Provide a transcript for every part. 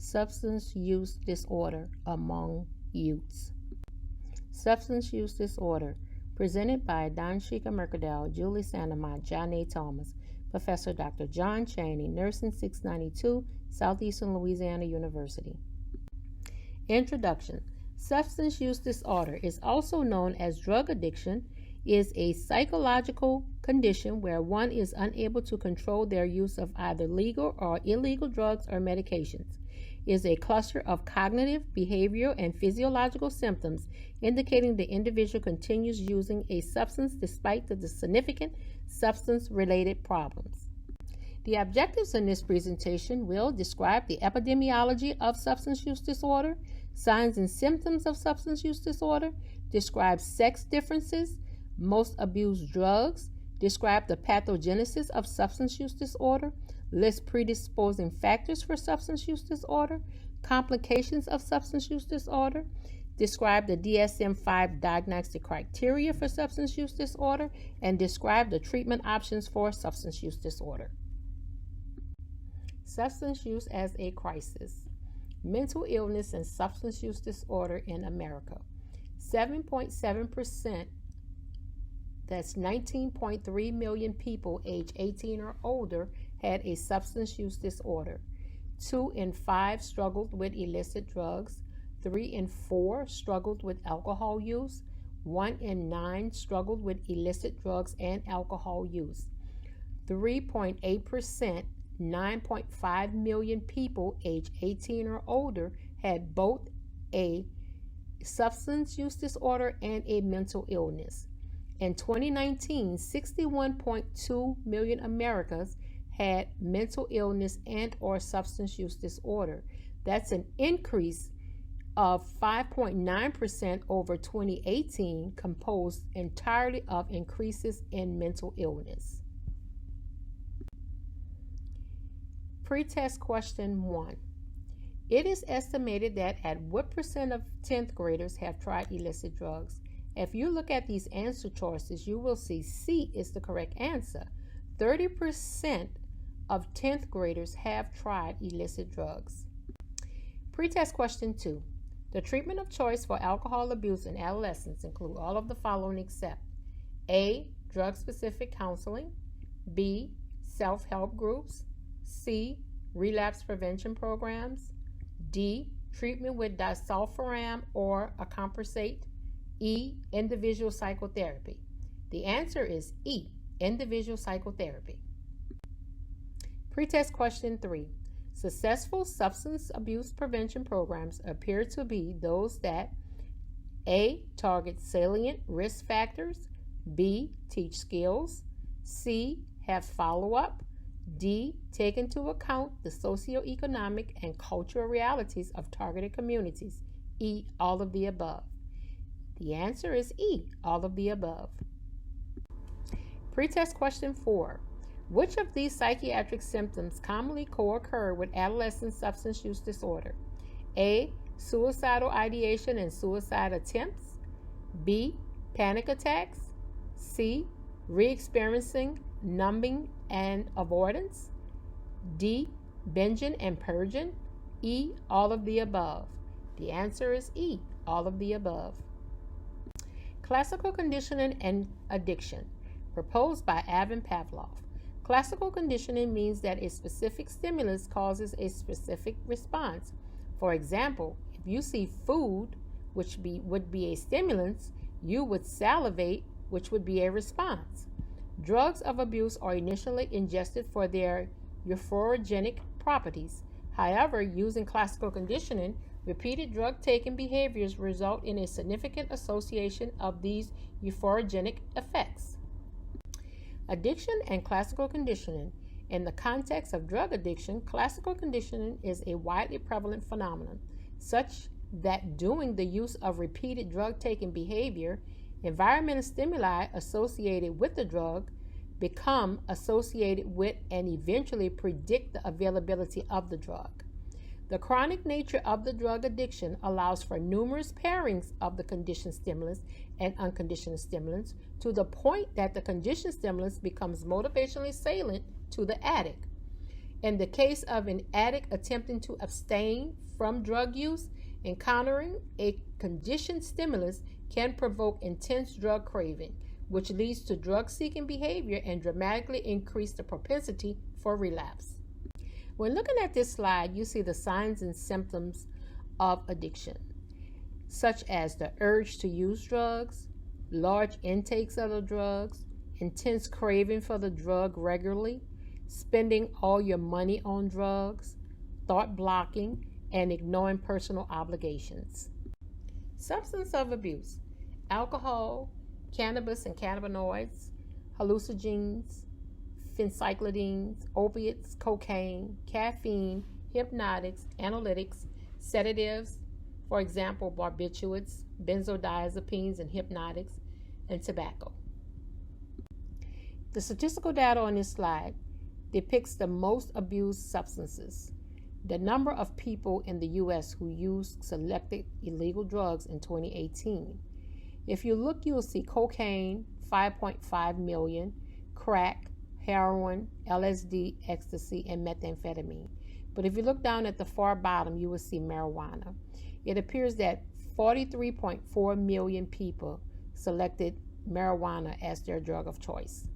substance use disorder among youths. Substance use disorder, presented by Donshika Mercadal, Julie Santamont, John A. Thomas, Professor Dr. John Chaney, Nursing 692, Southeastern Louisiana University. Introduction. Substance use disorder is also known as drug addiction, is a psychological condition where one is unable to control their use of either legal or illegal drugs or medications. It is a cluster of cognitive, behavioral, and physiological symptoms indicating the individual continues using a substance despite the significant substance-related problems. The objectives in this presentation will describe the epidemiology of substance use disorder, signs and symptoms of substance use disorder, describe sex differences, most abused drugs, describe the pathogenesis of substance use disorder, list predisposing factors for substance use disorder, complications of substance use disorder, describe the DSM-5 diagnostic criteria for substance use disorder, and describe the treatment options for substance use disorder. Substance use as a crisis. Mental illness and substance use disorder in America. 7.7%, that's 19.3 million people age 18 or older, had a substance use disorder. 2 in 5 struggled with illicit drugs. 3 in 4 struggled with alcohol use. 1 in 9 struggled with illicit drugs and alcohol use. 3.8%, 9.5 million people age 18 or older had both a substance use disorder and a mental illness. In 2019, 61.2 million Americans had mental illness and or substance use disorder. That's an increase of 5.9% over 2018, composed entirely of increases in mental illness. Pretest question 1. It is estimated that at what percent of 10th graders have tried illicit drugs? If you look at these answer choices, you will see C is the correct answer. 30% of 10th graders have tried illicit drugs. Pretest question 2. The treatment of choice for alcohol abuse in adolescents include all of the following except A. Drug-specific counseling, B. Self-help groups, C. Relapse prevention programs, D. Treatment with disulfiram or acamprosate, E. Individual psychotherapy. The answer is E. Individual psychotherapy. Pretest question 3. Successful substance abuse prevention programs appear to be those that A. Target salient risk factors, B. Teach skills, C. Have follow-up, D. Take into account the socioeconomic and cultural realities of targeted communities, E. All of the above. The answer is E. All of the above. Pretest question 4. Which of these psychiatric symptoms commonly co-occur with adolescent substance use disorder? A. Suicidal ideation and suicide attempts, B. Panic attacks, C. Re-experiencing numbing and avoidance, D. Binging and purging, E. All of the above. The answer is E. All of the above. Classical conditioning and addiction, proposed by Ivan Pavlov. Classical conditioning means that a specific stimulus causes a specific response. For example, if you see food, which would be a stimulant, you would salivate, which would be a response. Drugs of abuse are initially ingested for their euphorogenic properties. However, using classical conditioning, repeated drug-taking behaviors result in a significant association of these euphorogenic effects. Addiction and classical conditioning. In the context of drug addiction, classical conditioning is a widely prevalent phenomenon, such that during the use of repeated drug-taking behavior, environmental stimuli associated with the drug become associated with and eventually predict the availability of the drug. The chronic nature of the drug addiction allows for numerous pairings of the conditioned stimulus and unconditioned stimulants to the point that the conditioned stimulus becomes motivationally salient to the addict. In the case of an addict attempting to abstain from drug use, encountering a conditioned stimulus can provoke intense drug craving, which leads to drug-seeking behavior and dramatically increase the propensity for relapse. When looking at this slide, you see the signs and symptoms of addiction, such as the urge to use drugs, large intakes of the drugs, intense craving for the drug regularly, spending all your money on drugs, thought blocking, and ignoring personal obligations. Substance of abuse: alcohol, cannabis and cannabinoids, hallucinogens, phencyclidines, opiates, cocaine, caffeine, hypnotics, analytics, sedatives, for example, barbiturates, benzodiazepines and hypnotics, and tobacco. The statistical data on this slide depicts the most abused substances, the number of people in the U.S. who used selected illegal drugs in 2018. If you look, you will see cocaine, 5.5 million, crack, heroin, LSD, ecstasy, and methamphetamine. But if you look down at the far bottom, you will see marijuana. It appears that 43.4 million people selected marijuana as their drug of choice.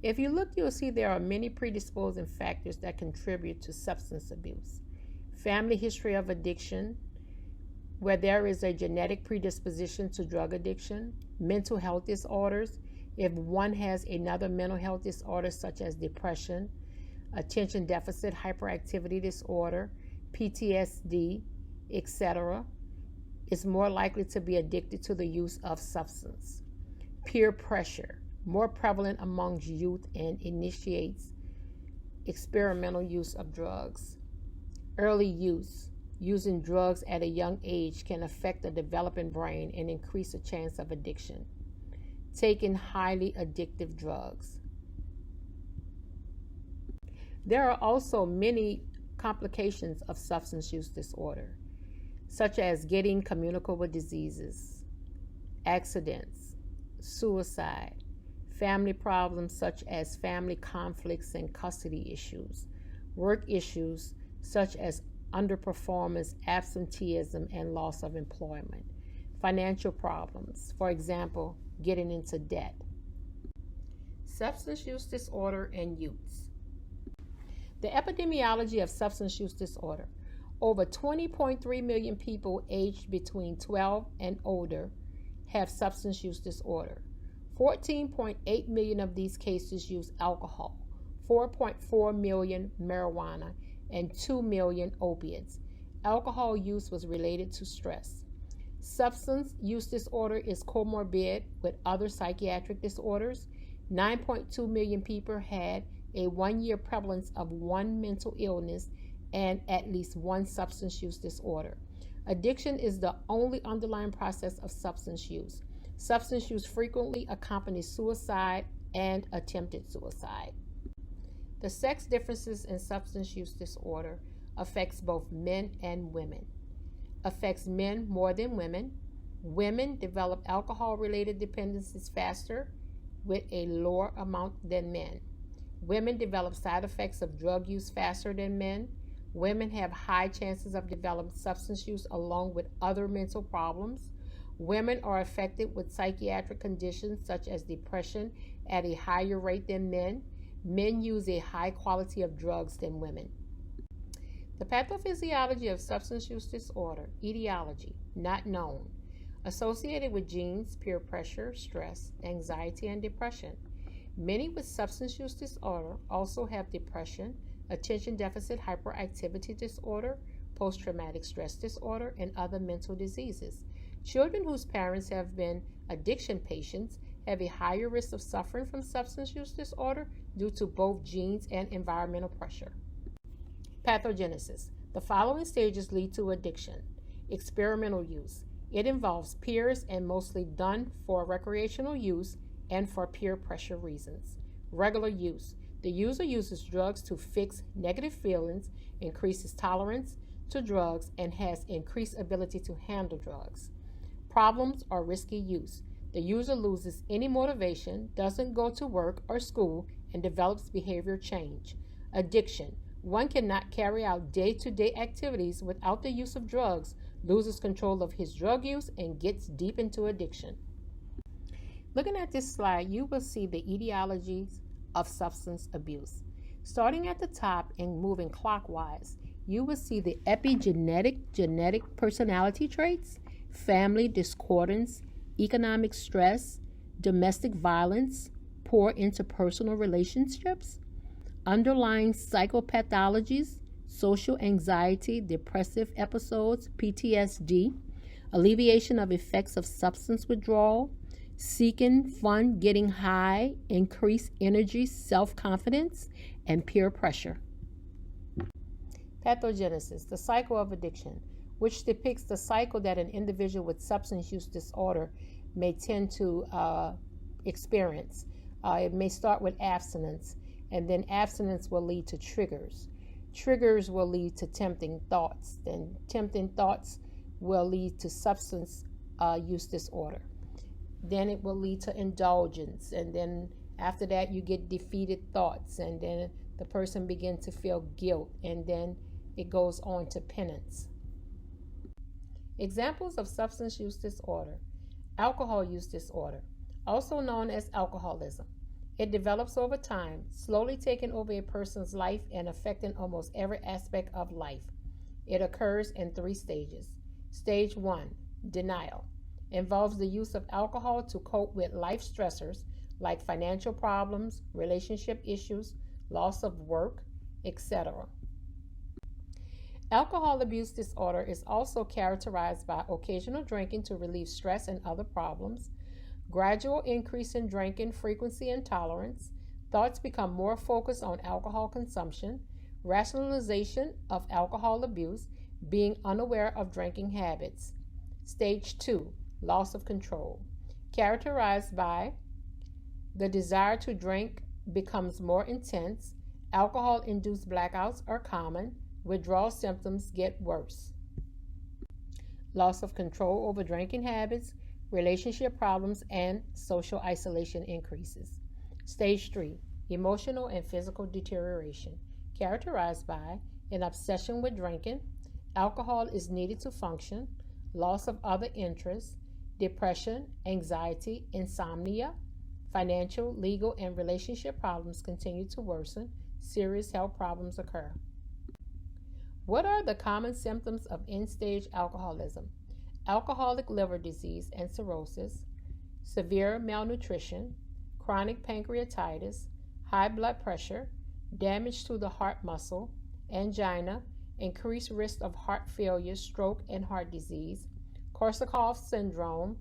If you look, you'll see there are many predisposing factors that contribute to substance abuse. Family history of addiction, where there is a genetic predisposition to drug addiction. Mental health disorders, if one has another mental health disorder such as depression, attention deficit hyperactivity disorder, PTSD, etc., is more likely to be addicted to the use of substance. Peer pressure, more prevalent amongst youth and initiates experimental use of drugs. Early use, using drugs at a young age can affect the developing brain and increase the chance of addiction. Taking highly addictive drugs. There are also many complications of substance use disorder, such as getting communicable diseases, accidents, suicide, family problems such as family conflicts and custody issues, work issues such as underperformance, absenteeism, and loss of employment, financial problems, for example, getting into debt. Substance use disorder and youths. The epidemiology of substance use disorder. Over 20.3 million people aged between 12 and older have substance use disorder. 14.8 million of these cases use alcohol, 4.4 million marijuana, and 2 million opiates. Alcohol use was related to stress. Substance use disorder is comorbid with other psychiatric disorders. 9.2 million people had a 1-year prevalence of one mental illness and at least one substance use disorder. Addiction is the only underlying process of substance use. Substance use frequently accompanies suicide and attempted suicide. The sex differences in substance use disorder affects both men and women. Affects men more than women. Women develop alcohol-related dependencies faster with a lower amount than men. Women develop side effects of drug use faster than men. Women have high chances of developing substance use along with other mental problems. Women are affected with psychiatric conditions such as depression at a higher rate than men. Men use a high quality of drugs than women. The pathophysiology of substance use disorder, etiology, not known. Associated with genes, peer pressure, stress, anxiety, and depression. Many with substance use disorder also have depression, attention deficit hyperactivity disorder, post-traumatic stress disorder, and other mental diseases. Children whose parents have been addiction patients have a higher risk of suffering from substance use disorder due to both genes and environmental pressure. Pathogenesis. The following stages lead to addiction. Experimental use. It involves peers and mostly done for recreational use and for peer pressure reasons. Regular use. The user uses drugs to fix negative feelings, increases tolerance to drugs, and has increased ability to handle drugs. Problems or risky use. The user loses any motivation, doesn't go to work or school, and develops behavior change. Addiction. One cannot carry out day-to-day activities without the use of drugs, loses control of his drug use, and gets deep into addiction. Looking at this slide, you will see the etiologies of substance abuse. Starting at the top and moving clockwise, you will see the genetic personality traits, family discordance, economic stress, domestic violence, poor interpersonal relationships, underlying psychopathologies, social anxiety, depressive episodes, PTSD, alleviation of effects of substance withdrawal, seeking fun, getting high, increased energy, self-confidence, and peer pressure. Pathogenesis, the cycle of addiction, which depicts the cycle that an individual with substance use disorder may tend to experience. It may start with abstinence, and then abstinence will lead to triggers. Triggers will lead to tempting thoughts. Then tempting thoughts will lead to substance use disorder. Then it will lead to indulgence, and then after that you get defeated thoughts, and then the person begins to feel guilt, and then it goes on to penance. Examples of substance use disorder. Alcohol use disorder, also known as alcoholism. It develops over time, slowly taking over a person's life and affecting almost every aspect of life. It occurs in 3 stages. Stage 1, denial, involves the use of alcohol to cope with life stressors like financial problems, relationship issues, loss of work, etc. Alcohol abuse disorder is also characterized by occasional drinking to relieve stress and other problems, gradual increase in drinking frequency and tolerance, thoughts become more focused on alcohol consumption, rationalization of alcohol abuse, being unaware of drinking habits. Stage 2, loss of control, characterized by the desire to drink becomes more intense, alcohol-induced blackouts are common, withdrawal symptoms get worse. Loss of control over drinking habits, relationship problems, and social isolation increases. Stage 3, emotional and physical deterioration, characterized by an obsession with drinking, alcohol is needed to function, loss of other interests, depression, anxiety, insomnia, financial, legal, and relationship problems continue to worsen, serious health problems occur. What are the common symptoms of end-stage alcoholism? Alcoholic liver disease and cirrhosis, severe malnutrition, chronic pancreatitis, high blood pressure, damage to the heart muscle, angina, increased risk of heart failure, stroke, and heart disease, Korsakoff syndrome,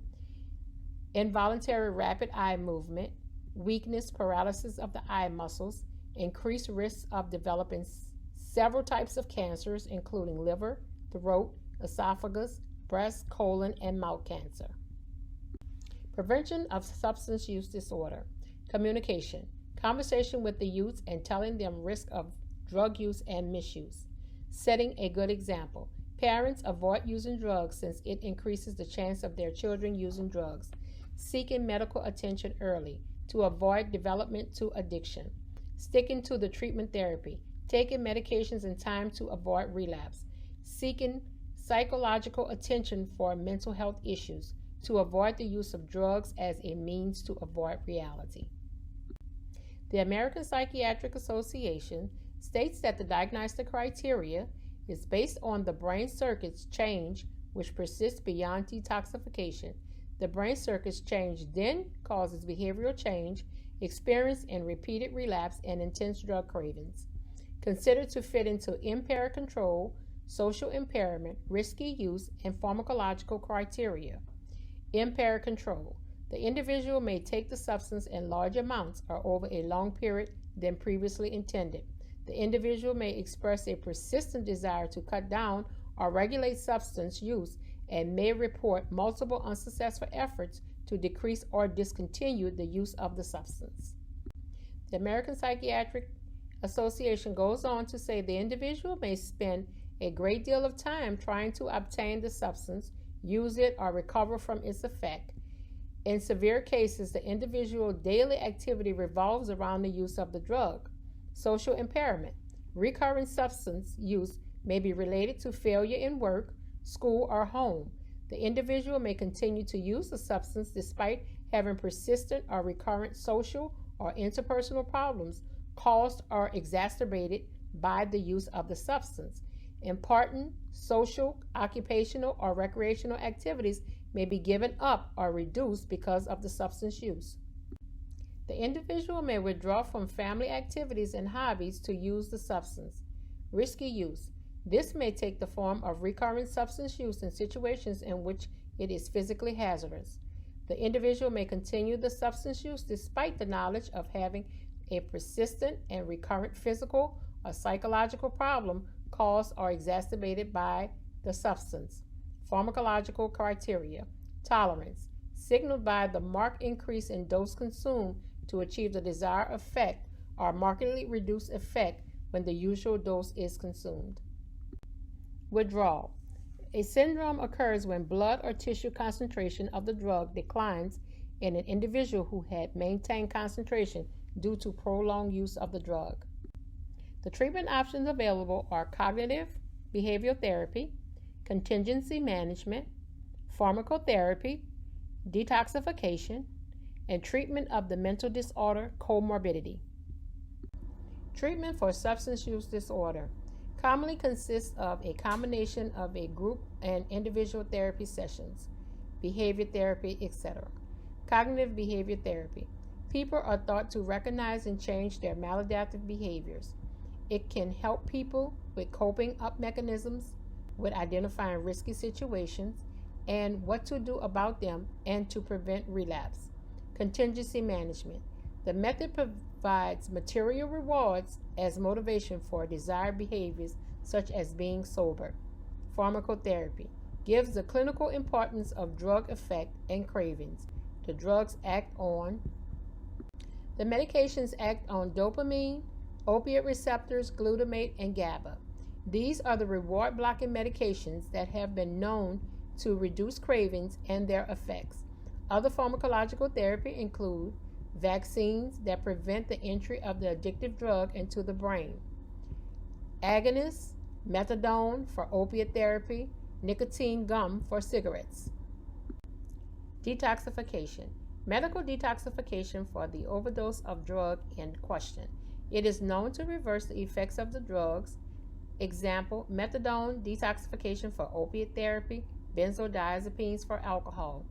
involuntary rapid eye movement, weakness, paralysis of the eye muscles, increased risk of developing several types of cancers, including liver, throat, esophagus, breast, colon, and mouth cancer. Prevention of substance use disorder. Communication. Conversation with the youth and telling them risk of drug use and misuse. Setting a good example. Parents avoid using drugs since it increases the chance of their children using drugs. Seeking medical attention early to avoid development to addiction. Sticking to the treatment therapy. Taking medications in time to avoid relapse. Seeking psychological attention for mental health issues to avoid the use of drugs as a means to avoid reality. The American Psychiatric Association states that the diagnostic criteria is based on the brain circuits change which persists beyond detoxification. The brain circuits change then causes behavioral change, experience in repeated relapse, and intense drug cravings. Considered to fit into impaired control, social impairment, risky use, and pharmacological criteria. Impaired control. The individual may take the substance in large amounts or over a long period than previously intended. The individual may express a persistent desire to cut down or regulate substance use and may report multiple unsuccessful efforts to decrease or discontinue the use of the substance. The American Psychiatric Association goes on to say the individual may spend a great deal of time trying to obtain the substance, use it, or recover from its effect. In severe cases, the individual daily activity revolves around the use of the drug. Social impairment. Recurrent substance use may be related to failure in work, school, or home. The individual may continue to use the substance despite having persistent or recurrent social or interpersonal problems caused or exacerbated by the use of the substance. Important social, occupational, or recreational activities may be given up or reduced because of the substance use. The individual may withdraw from family activities and hobbies to use the substance. Risky use. This may take the form of recurrent substance use in situations in which it is physically hazardous. The individual may continue the substance use despite the knowledge of having a persistent and recurrent physical or psychological problem caused or exacerbated by the substance. Pharmacological criteria. Tolerance, signaled by the marked increase in dose consumed to achieve the desired effect or markedly reduced effect when the usual dose is consumed. Withdrawal. A syndrome occurs when blood or tissue concentration of the drug declines in an individual who had maintained concentration due to prolonged use of the drug. The treatment options available are cognitive behavioral therapy, contingency management, pharmacotherapy, detoxification, and treatment of the mental disorder comorbidity. Treatment for substance use disorder commonly consists of a combination of a group and individual therapy sessions, behavior therapy, etc. Cognitive behavior therapy. People are taught to recognize and change their maladaptive behaviors. It can help people with coping up mechanisms, with identifying risky situations and what to do about them, and to prevent relapse. Contingency management. The method provides material rewards as motivation for desired behaviors such as being sober. Pharmacotherapy gives the clinical importance of drug effect and cravings. The medications act on dopamine, opiate receptors, glutamate, and GABA. These are the reward-blocking medications that have been known to reduce cravings and their effects. Other pharmacological therapy include vaccines that prevent the entry of the addictive drug into the brain, agonists, methadone for opiate therapy, nicotine gum for cigarettes. Detoxification. Medical detoxification for the overdose of drug in question. It is known to reverse the effects of the drugs. Example, methadone detoxification for opiate therapy, benzodiazepines for alcohol.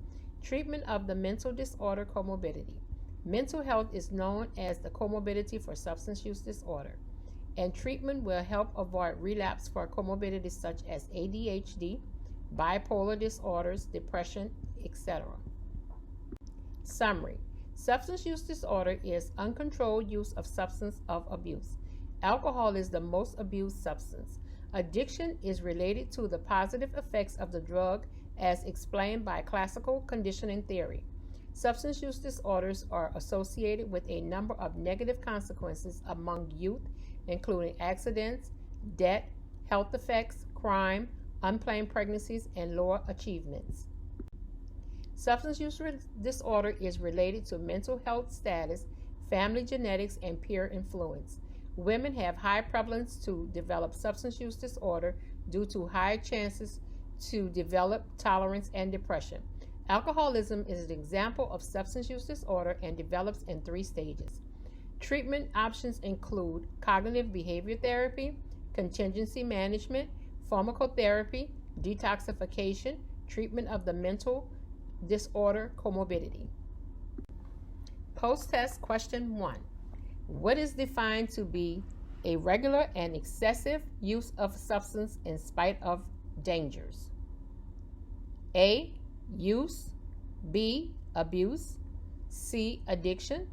Treatment of the mental disorder comorbidity. Mental health is known as the comorbidity for substance use disorder, and treatment will help avoid relapse for comorbidities such as ADHD, bipolar disorders, depression, etc. Summary. Substance use disorder is uncontrolled use of substance of abuse. Alcohol is the most abused substance. Addiction is related to the positive effects of the drug as explained by classical conditioning theory. Substance use disorders are associated with a number of negative consequences among youth, including accidents, debt, health effects, crime, unplanned pregnancies, and lower achievements. Substance use disorder is related to mental health status, family genetics, and peer influence. Women have high prevalence to develop substance use disorder due to high chances to develop tolerance and depression. Alcoholism is an example of substance use disorder and develops in 3 stages. Treatment options include cognitive behavior therapy, contingency management, pharmacotherapy, detoxification, treatment of the mental disorder comorbidity. Post-test question 1. What is defined to be a regular and excessive use of substance in spite of dangers? A. Use. B. Abuse. C. Addiction.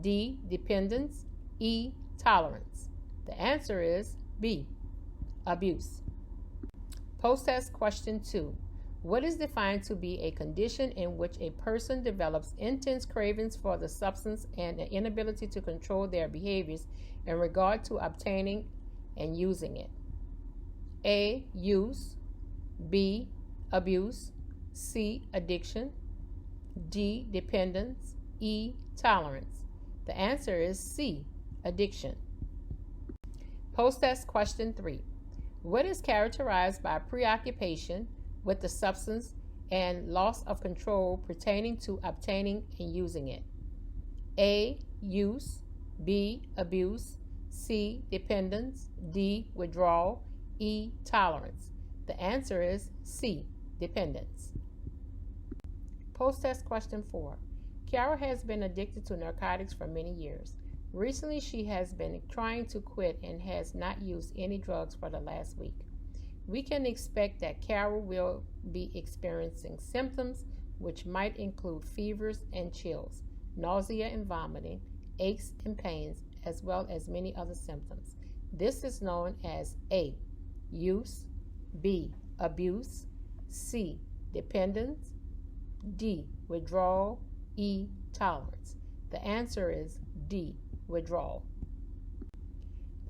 D. Dependence. E. Tolerance. The answer is B. Abuse. Post-test question 2. What is defined to be a condition in which a person develops intense cravings for the substance and an inability to control their behaviors in regard to obtaining and using it? A. Use. B. Abuse. C. Addiction. D. Dependence. E. Tolerance. The answer is C. Addiction. Post-test question 3. What is characterized by preoccupation with the substance and loss of control pertaining to obtaining and using it? A. Use. B. Abuse. C. Dependence. D. Withdrawal. E. Tolerance. The answer is C. Dependence. Post-test question 4. Kiara has been addicted to narcotics for many years. Recently, she has been trying to quit and has not used any drugs for the last week. We can expect that Kiara will be experiencing symptoms which might include fevers and chills, nausea and vomiting, aches and pains, as well as many other symptoms. This is known as A. Use. B. Abuse. C. Dependence. D. Withdrawal. E. Tolerance. The answer is D. Withdrawal.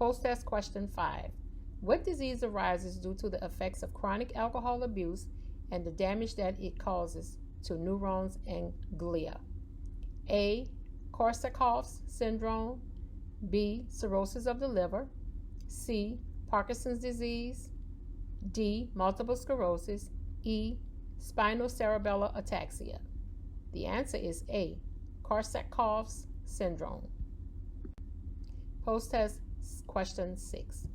Post-test question 5. What disease arises due to the effects of chronic alcohol abuse and the damage that it causes to neurons and glia? A. Korsakoff's syndrome. B. Cirrhosis of the liver. C. Parkinson's disease. D. Multiple sclerosis. E. Spinocerebellar ataxia. The answer is A. Korsakoff's syndrome. Post-test question 6.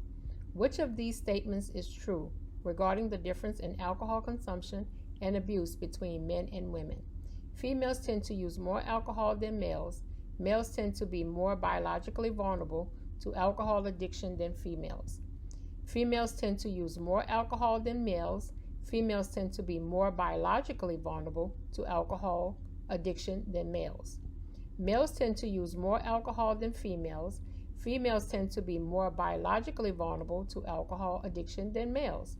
Which of these statements is true regarding the difference in alcohol consumption and abuse between men and women? Females tend to use more alcohol than males. Males tend to be more biologically vulnerable to alcohol addiction than females. Females tend to use more alcohol than males. Females tend to be more biologically vulnerable to alcohol addiction than males. Males tend to use more alcohol than females. Females tend to be more biologically vulnerable to alcohol addiction than males.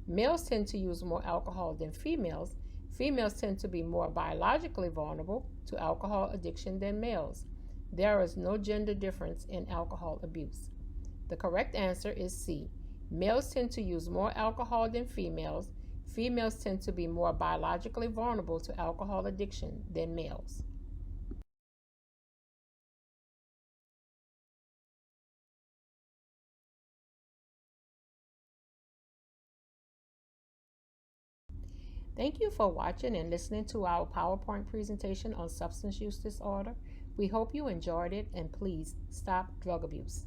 Males tend to use more alcohol than females. Females tend to be more biologically vulnerable to alcohol addiction than males. There is no gender difference in alcohol abuse. The correct answer is C. Males tend to use more alcohol than females. Females tend to be more biologically vulnerable to alcohol addiction than males. Thank you for watching and listening to our PowerPoint presentation on substance use disorder. We hope you enjoyed it, and please stop drug abuse.